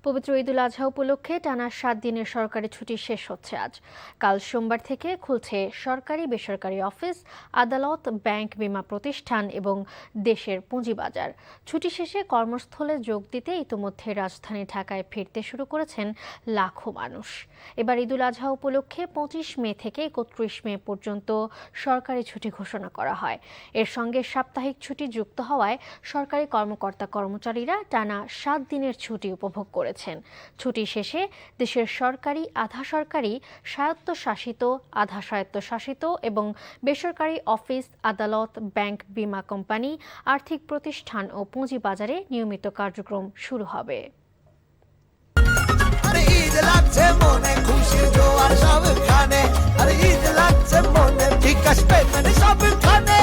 পবিত্র ঈদুল আজহা উপলক্ষে টানা ৭ দিনের সরকারি ছুটি শেষ হচ্ছে আজ। কাল সোমবার থেকে খুলছে সরকারি বেসরকারি অফিস, আদালত, ব্যাংক, বীমা প্রতিষ্ঠান এবং দেশের পুঁজিবাজার। ছুটি শেষে কর্মস্থলে যোগ দিতে ইতোমধ্যে রাজধানী ঢাকায় ফিরতে শুরু করেছেন লাখো মানুষ। এবার ঈদুল আজহা উপলক্ষে ২৫ মে থেকে ৩১ মে পর্যন্ত সরকারি ছুটি ঘোষণা করা হয়। এর সঙ্গে সাপ্তাহিক ছুটি যুক্ত হওয়ায় সরকারি কর্মকর্তা-কর্মচারীরা টানা ৭ দিনের ছুটি উপভোগ করেছেন। ছুটি শেষে দেশের সরকারি, আধা সরকারি, স্বায়ত্তশাসিত, আধা স্বায়ত্তশাসিত এবং বেসরকারি অফিস, আদালত, ব্যাংক, বীমা কোম্পানি, আর্থিক প্রতিষ্ঠান ও পুঁজিবাজারে নিয়মিত কার্যক্রম শুরু হবে। ঈদ লাগছে মনে, খুশির জোয়ার সবখানে। ঈদ লাগছে মনে, বিকাশ পেমেন্ট সবখানে।